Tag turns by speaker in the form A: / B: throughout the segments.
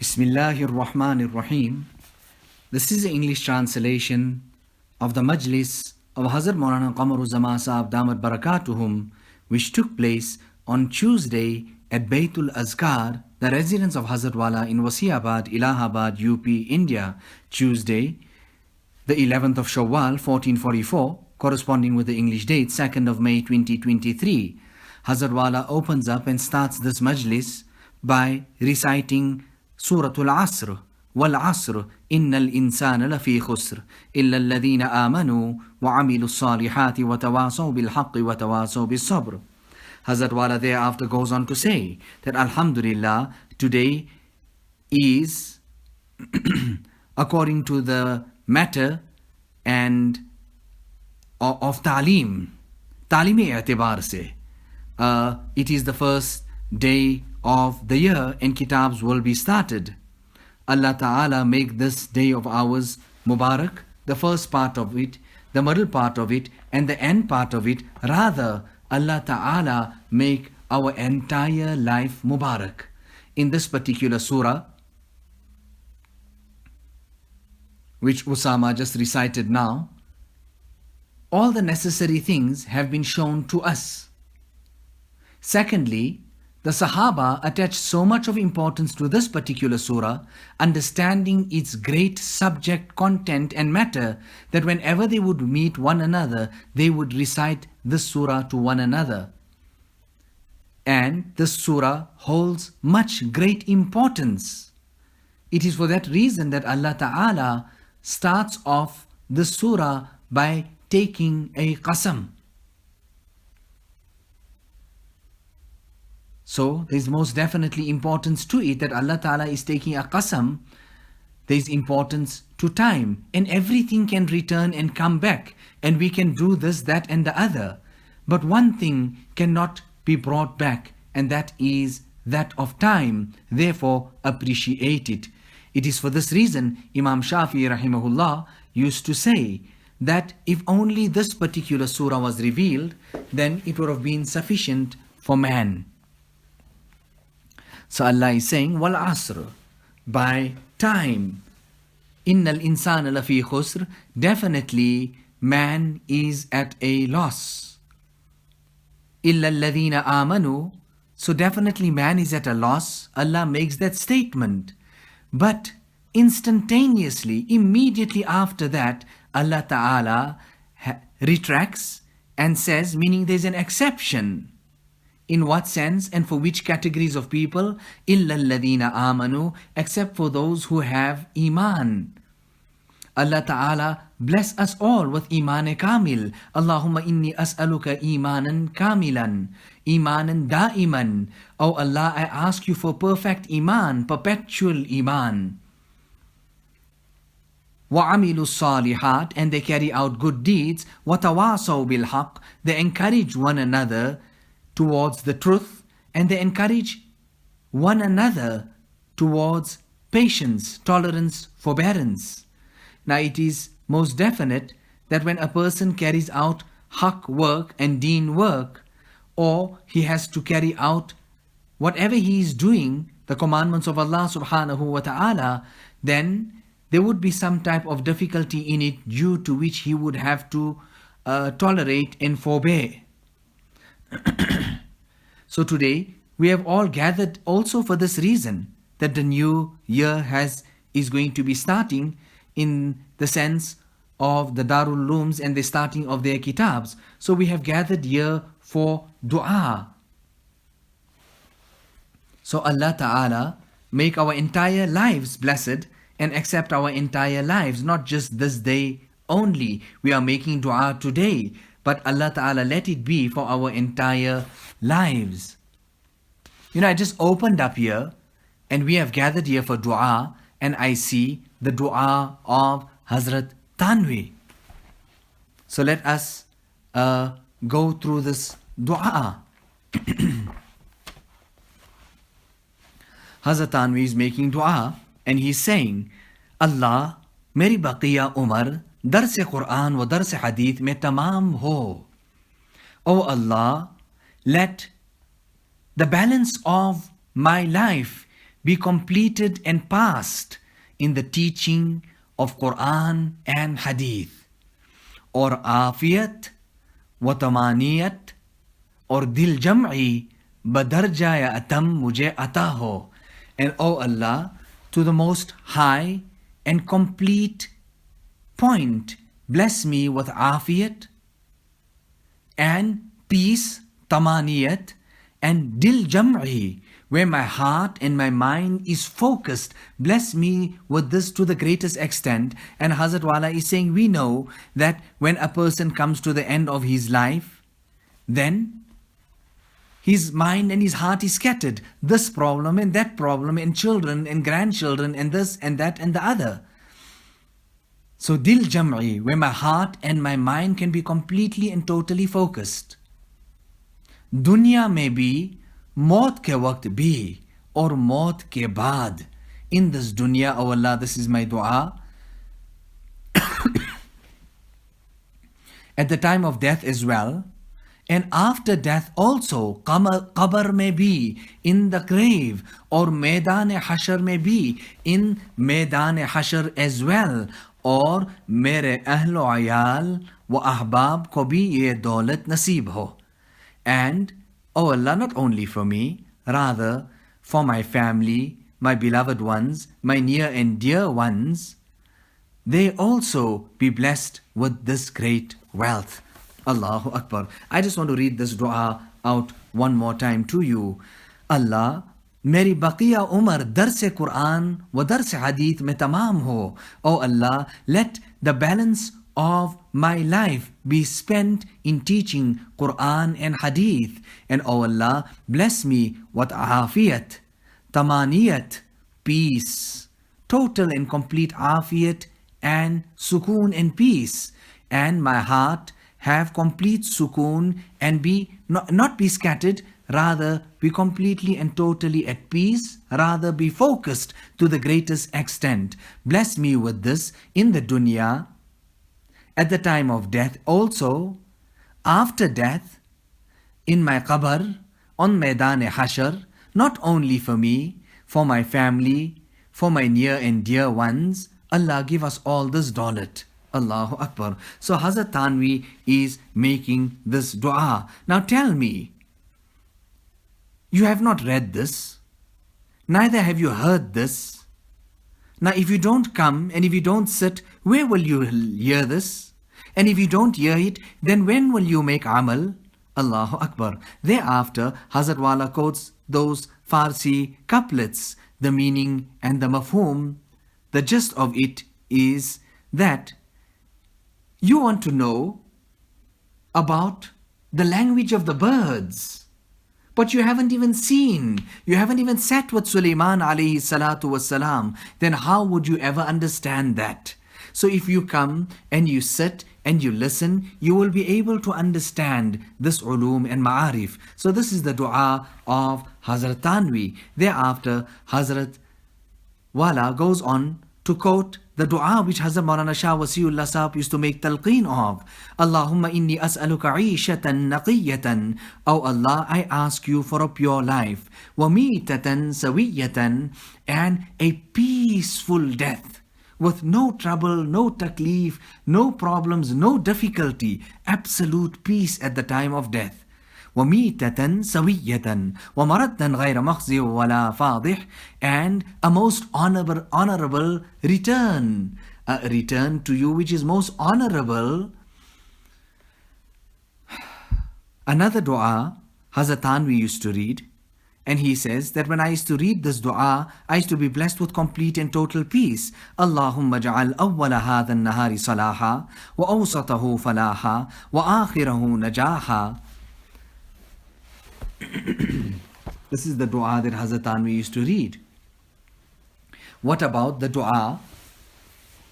A: Bismillahir Rahmanir Rahim. This is the English translation of the MAJLIS of Hazrat MAULANA QAMAR Sahib Damat Barakatuhum, which took place on Tuesday at Baitul Azkar, the residence of Hazrat Wala in Wasiabad, Allahabad, UP, India, Tuesday, the 11th of Shawwal, 1444, corresponding with the English date, 2nd of May 2023. Hazrat Wala opens up and starts this Majlis by reciting Surah Al-Asr. وَالْعَصْرِ إِنَّ الْإِنسَانَ لَفِي خُسْرٍ إِلَّا الَّذِينَ آمَنُوا وَعَمِلُوا الصَّالِحَاتِ وَتَوَاصَوْا بِالْحَقِّ وَتَوَاصَوْا بِالصَّبْرِ. Hazrat Wala thereafter goes on to say that Alhamdulillah, today is according to the matter and of ta'lim-e-i'tibar se. It is the first day of the year and kitabs will be started. Allah Ta'ala make this day of ours Mubarak, the first part of it, the middle part of it, and the end part of it. Rather, Allah Ta'ala make our entire life Mubarak. In this particular surah, which Usama just recited now, all the necessary things have been shown to us. Secondly, the Sahaba attached so much of importance to this particular surah, understanding its great subject, content and matter, that whenever they would meet one another, they would recite this surah to one another. And this surah holds much great importance. It is for that reason that Allah Ta'ala starts off this surah by taking a qasam. So there is most definitely importance to it that Allah Ta'ala is taking a qasam. There is importance to time, and everything can return and come back, and we can do this, that and the other. But one thing cannot be brought back, and that is that of time. Therefore, appreciate it. It is for this reason Imam Shafi'i rahimahullah used to say that if only this particular surah was revealed, then it would have been sufficient for man. So Allah is saying, Wal Asr, by time, Innal insana lafi khusr, definitely man is at a loss. Illa alladhina amanu, so definitely man is at a loss. Allah makes that statement. But instantaneously, immediately after that, Allah Ta'ala retracts and says, meaning there's an exception. In what sense and for which categories of people? إِلَّا الَّذِينَ آمَنُوا, except for those who have Iman. Allah Ta'ala bless us all with Iman Kamil. Allahumma inni as'aluka Imanan Kamilan, Imanan Da'iman. Oh Allah, I ask you for perfect Iman, perpetual Iman. وَعَمِلُوا الصَّالِحَاتِ, and they carry out good deeds. وَتَوَاصَوْا بِالْحَقِّ, they encourage one another towards the truth, and they encourage one another towards patience, tolerance, forbearance. Now it is most definite that when a person carries out haq work and deen work, or he has to carry out whatever he is doing, the commandments of Allah subhanahu wa ta'ala, then there would be some type of difficulty in it, due to which he would have to tolerate and forbear. So today we have all gathered also for this reason, that the new year is going to be starting in the sense of the Darul Ulooms and the starting of their kitabs. So we have gathered here for dua. So Allah Ta'ala make our entire lives blessed and accept our entire lives, not just this day only. We are making dua today, but Allah Ta'ala let it be for our entire lives. You know, I just opened up here and we have gathered here for dua, and I see the dua of Hazrat Tanvi. So let us go through this dua. Hazrat Tanvi is making dua and he is saying, Allah, meri baqiya umar दर्स Quran व दर्स hadith में तमाम हो. O Allah, let the balance of my life be completed and passed in the teaching of Quran and Hadith, or afiyat wa tamaniyat, or dil jam'i badarjaya atam mujhe ata ho. And O Allah, to the most high and complete point, bless me with afiyat and peace, tamaniyat, and dil jam'i, where my heart and my mind is focused. Bless me with this to the greatest extent. And Hazrat Wala is saying, we know that when a person comes to the end of his life, then his mind and his heart is scattered. This problem and that problem, and children and grandchildren, and this and that and the other. So dil jam'i, where my heart and my mind can be completely and totally focused. Dunya mein bhi, maut ke waqt bhi, or maut ke baad. In this dunya, O Allah, this is my dua. At the time of death as well, and after death also, qabr mein bhi, in the grave, or maidan hashar mein bhi, in maidan hashar as well, or mere ahlo ayal wa ahbab ko bhi ye daulat naseeb ho. And, O Allah, not only for me, rather for my family, my beloved ones, my near and dear ones, they also be blessed with this great wealth. Allahu Akbar. I just want to read this dua out one more time to you. Allah, मेरी बकिया उम्र दर्स Quran व दर्स hadith में तमाम हो. O Allah, let the balance of my life be spent in teaching Quran and Hadith. And O Allah, bless me with afiyat, tamaniyat, peace, total and complete afiyat and sukoon and peace. And my heart have complete sukoon and be not be scattered, rather be completely and totally at peace, rather be focused to the greatest extent. Bless me with this in the dunya, at the time of death also, after death, in my qabr, on Maidan Hashar, not only for me, for my family, for my near and dear ones. Allah, give us all this daulat. Allahu Akbar. So Hazrat Tanvi is making this dua. Now tell me, you have not read this, neither have you heard this. Now if you don't come and if you don't sit, where will you hear this? And if you don't hear it, then when will you make amal? Allahu Akbar. Thereafter, Hazrat Wala quotes those Farsi couplets, the meaning and the mafhum. The gist of it is that you want to know about the language of the birds, but you haven't even seen, you haven't even sat with Sulaiman alayhi salatu wassalam, then how would you ever understand that? So if you come and you sit and you listen, you will be able to understand this ulum and ma'arif. So this is the dua of Hazrat Tanvi. Thereafter, Hazrat Wala goes on to quote the dua which Hazrat Maulana Shah Wasiullah Sahab used to make talqeen of. Allahumma inni as'aluka 'ishatan naqiyatan. O Allah, I ask you for a pure life. Wa meetatan sawiyatan, and a peaceful death, with no trouble, no taklif, no problems, no difficulty, absolute peace at the time of death. وَمِيتَةً سَوِيَّةً وَمَرَدًّا غَيْرَ مَخْزِي وَلَا فَاضِحٍ, and a most honorable return, a return to you which is most honorable. Another dua Hazrat Tanvi used to read, and he says that when I used to read this dua, I used to be blessed with complete and total peace. Allahumma ja'al awwala hadha an-nahari salaha, wa awsatahu falaha, wa akhirahu najaha. This is the dua that Hazrat Tanvi used to read. What about the dua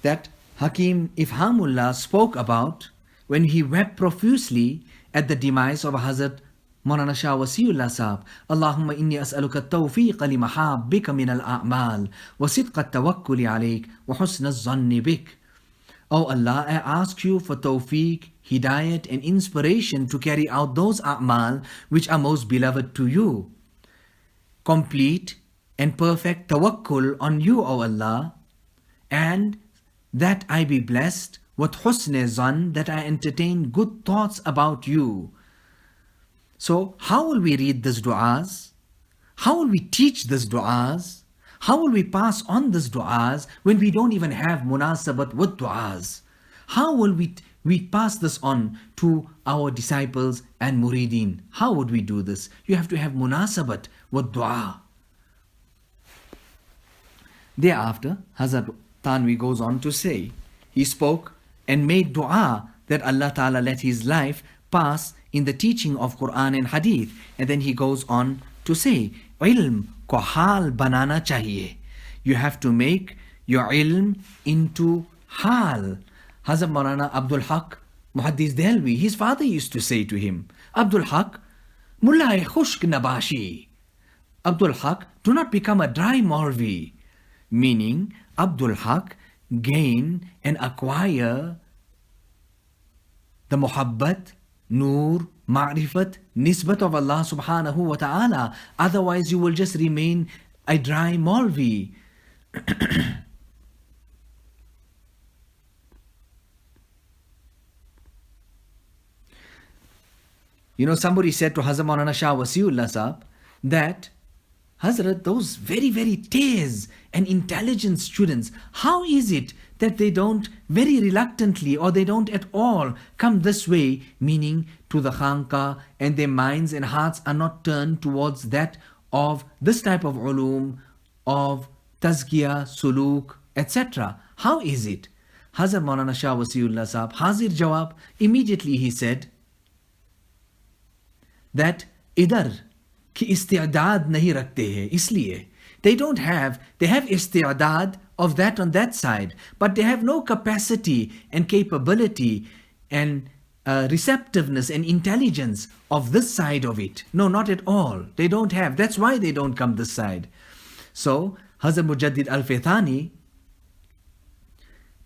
A: that Hakim Ifhamullah spoke about when he wept profusely at the demise of Hazrat Maulana Shah Wasiullah Sahab? Allahumma inni as'aluka at-tawfiqa li mahabbika min al-a'mal wa sidqa at-tawakkuli alayk wa husna az-zanni bik. O Allah, I ask you for tawfiq, hidayat and inspiration to carry out those a'mal which are most beloved to you. Complete and perfect tawakkul on you, O Allah, and that I be blessed with husn zan, that I entertain good thoughts about you. So how will we read these du'as? How will we teach these du'as? How will we pass on these du'as when we don't even have munasabat with du'as? How will we pass this on to our disciples and murideen? How would we do this? You have to have munasabat with du'a. Thereafter, Hazrat Tanvi goes on to say, he spoke and made dua that Allah Ta'ala let his life pass in the teaching of Quran and Hadith. And then he goes on to say, ilm ko hal banana chahiye. You have to make your ilm into hal. Hazrat Maulana Abdul Haq Muhaddis Dehlvi, his father used to say to him, Abdul Haq, Mullah khushk nabashi. Abdul Haq, do not become a dry Maulvi. Meaning, Abdul Haq gain and acquire the muhabbat, nur, ma'rifat, nisbat of Allah subhanahu wa ta'ala. Otherwise you will just remain a dry Maulvi. You know, somebody said to Hazrat Maulana Shah Wasiullah Sahab that, Hazrat, those very, very tears and intelligent students, how is it that they don't very reluctantly or they don't at all come this way, meaning to the khanqa, and their minds and hearts are not turned towards that of this type of ulum, of tazkiyah, suluk, etc. How is it? Hazrat Maulana Shah Wasiullah Sahab, Hazir Jawab, immediately he said that idhar कि इस्तिअदाद नहीं रखते हैं, इसलिए they have isti'adad of that on that side, but they have no capacity and capability and receptiveness and intelligence of this side of it. No, not at all. They don't have. That's why they don't come this side. So Hazrat Mujaddid Al-Fithani,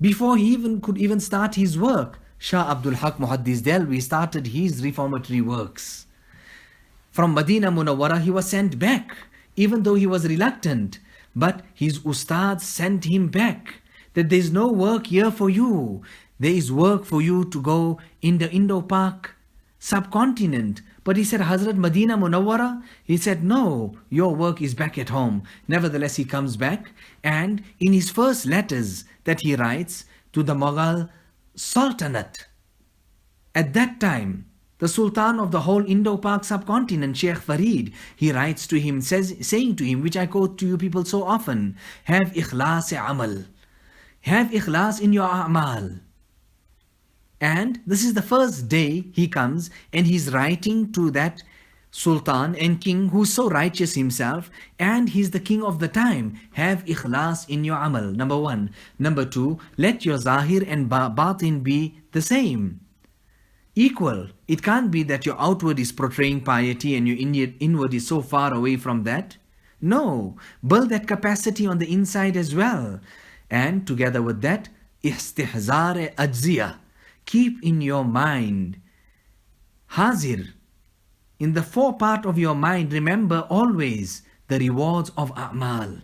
A: before he could even start his work, Shah Abdul Haq Muhaddis Dehlvi started his reformatory works. From Medina Munawwara he was sent back, even though he was reluctant. But his ustad sent him back, that there is no work here for you. There is work for you to go in the Indo-Pak subcontinent. But he said, Hazrat, Medina Munawwara? He said, no, your work is back at home. Nevertheless, he comes back, and in his first letters that he writes to the Mughal Sultanate, at that time, the Sultan of the whole Indo-Pak subcontinent, Sheikh Farid, he writes to him, saying to him, which I quote to you people so often, have ikhlas amal. Have ikhlas in your a'mal. And this is the first day he comes and he's writing to that Sultan and King who's so righteous himself, and he's the king of the time. Have ikhlas in your amal, number one. Number two, let your zahir and batin be the same. Equal. It can't be that your outward is portraying piety and your inward is so far away from that. No, build that capacity on the inside as well. And together with that, istihzar ajziya. Keep in your mind, hazir, in the forepart of your mind, remember always the rewards of a'mal.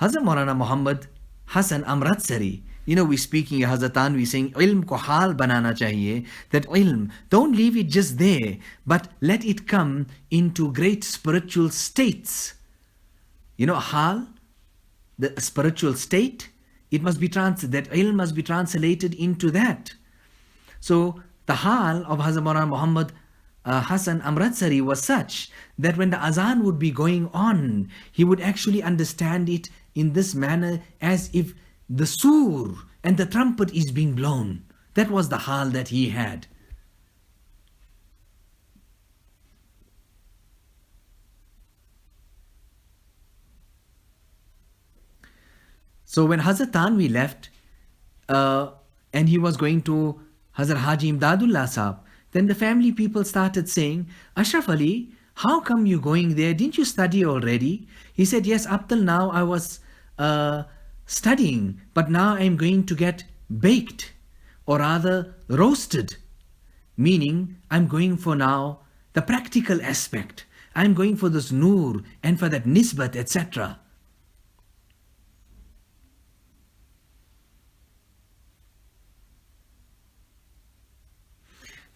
A: Hazrat Maulana Muhammad Hassan Amritsari, you know, we're speaking, Hazrat Tanvi saying, ilm ko hal banana chahiye, that ilm, don't leave it just there, but let it come into great spiritual states. You know, hal, the spiritual state, it must be that ilm must be translated into that. So, the hal of Hazrat Maulana Muhammad Hassan Amritsari was such that when the azan would be going on, he would actually understand it in this manner as if the sur and the trumpet is being blown. That was the hal that he had. So when Hazrat Tanvi left and he was going to Hazrat Haji Imdadullah Sahab, then the family people started saying, Ashraf Ali, how come you going there? Didn't you study already? He said, yes, up till now I was studying, but now I'm going to get baked, or rather roasted, meaning I'm going for now the practical aspect. I'm going for this noor and for that nisbat, etc.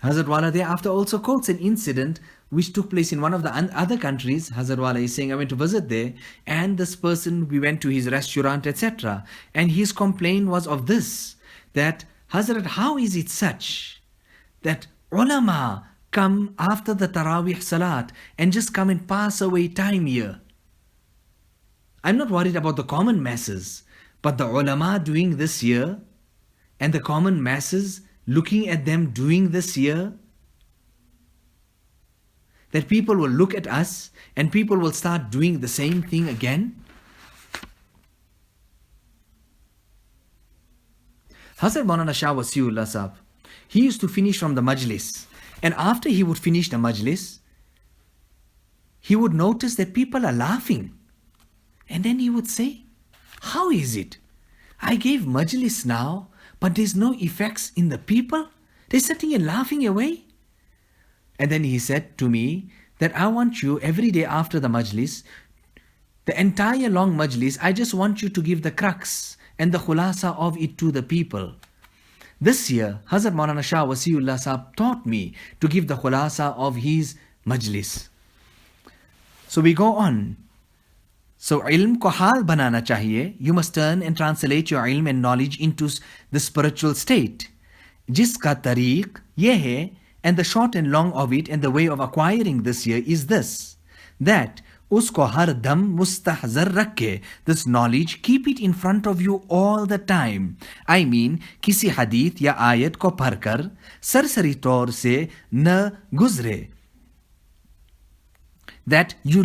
A: Hazrat Wala thereafter also quotes an incident which took place in one of the other countries. Hazrat Wala is saying, I went to visit there, and this person, we went to his restaurant, etc. And his complaint was of this, that Hazrat, how is it such that ulama come after the Taraweeh Salat and just come and pass away time here? I'm not worried about the common masses, but the ulama doing this here and the common masses looking at them doing this here, that people will look at us and people will start doing the same thing again. Hazrat Maulana Shah Wasiullah Sahab, he used to finish from the majlis, and after he would finish the majlis, he would notice that people are laughing, and then he would say, how is it? I gave majlis now, but there's no effects in the people. They're sitting and laughing away. And then he said to me that I want you every day after the majlis, the entire long majlis, I just want you to give the crux and the khulasa of it to the people. This year, Hazrat Maulana Shah Wasiullah Sahab taught me to give the khulasa of his majlis. So we go on. So ilm ko hal banana chahiye. You must turn and translate your ilm and knowledge into the spiritual state. Jiska tariq ye hai, and the short and long of it and the way of acquiring this here is this, that usko har dam mustahzar rakhe, this knowledge, keep it in front of you all the time. I mean, kisi hadith ya ayat ko parkar sarsari taur se na guzre, that you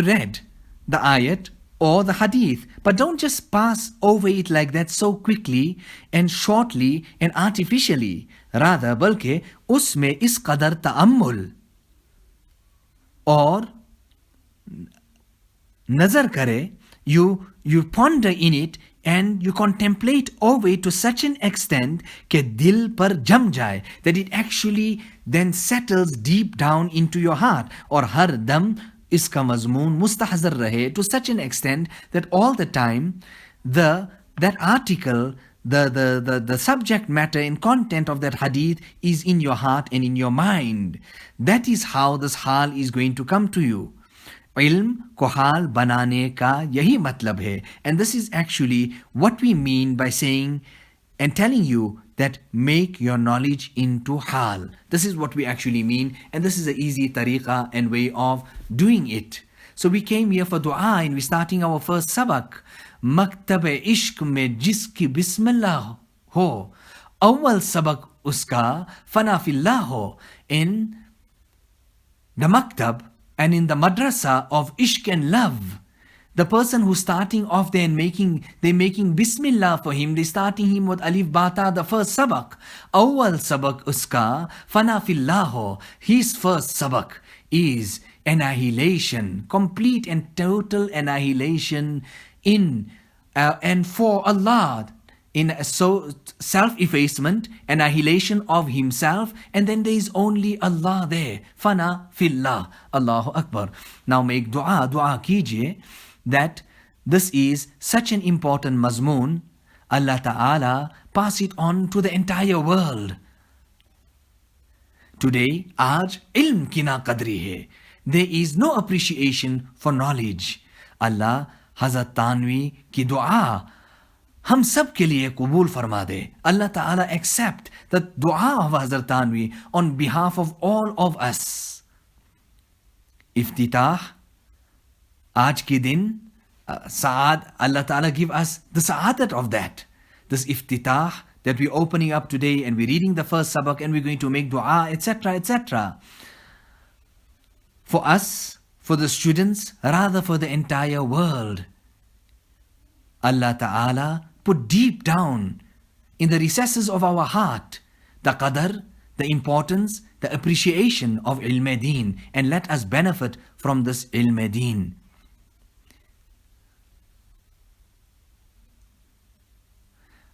A: read the ayat or the hadith, but don't just pass over it like that so quickly and shortly and artificially. Rather, balke usme is qadar ta'ammul, or nazar kare, you ponder in it and you contemplate over it to such an extent ke dil par jam jaye, that it actually then settles deep down into your heart. Or har dam iska mazmoon mustahzar rahe, to such an extent that all the time that article, the subject matter and content of that hadith is in your heart and in your mind. That is how this hal is going to come to you. Ilm ko hal banane ka yahi matlab hai. And this is actually what we mean by saying and telling you that make your knowledge into hal. This is what we actually mean, and this is an easy tariqa and way of doing it. So we came here for dua and we're starting our first sabak. Maktab-e ishq mein jiski bismillah ho, awwal sabak uska fana fillah ho. In the maktab and in the madrasa of ishq and love, the person who's starting off there and they're making bismillah for him, they're starting him with alif bata, the first sabak. Awwal sabak uska fana fillah ho. His first sabak is annihilation, complete and total annihilation in and for Allah, in so self-effacement, annihilation of himself, and then there is only Allah there. Fana fillah. Allahu Akbar. Now make dua kijiye that this is such an important mazmoon. Allah Ta'ala pass it on to the entire world. Today, aaj ilm ki na qadri hai. There is no appreciation for knowledge. Allah Hazrat Tanvi ki dua hum sab ke liye qabul farma de. Allah Ta'ala accept the dua of Hazrat Tanvi on behalf of all of us. Iftitah, aaj ki din, Saad, Allah Ta'ala give us the sa'adat of that. This iftitah that we're opening up today, and we're reading the first sabak and we're going to make dua, etc., etc. For us, for the students, rather for the entire world. Allah Ta'ala put deep down in the recesses of our heart the qadar, the importance, the appreciation of ilm-e-deen, and let us benefit from this ilm-e-deen.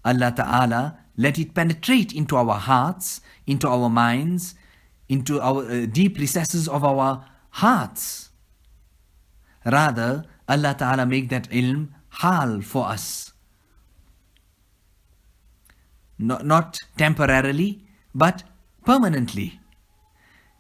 A: Allah Ta'ala let it penetrate into our hearts, into our minds, into our deep recesses of our hearts. Rather, Allah Ta'ala make that ilm hal for us. Not temporarily, but permanently.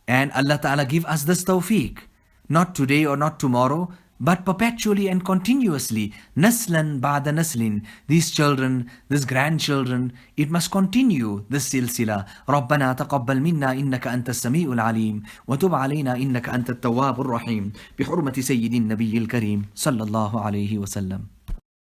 A: And Allah Ta'ala give us this tawfiq, not today or not tomorrow, but perpetually and continuously. Naslan ba'da naslin. These children, these grandchildren, it must continue this silsila. ربنا تقبل منا إنك أنت السميع العليم وتب علينا إنك أنت التواب الرحيم بحرمة سيد النبي الكريم صلى الله عليه وسلم.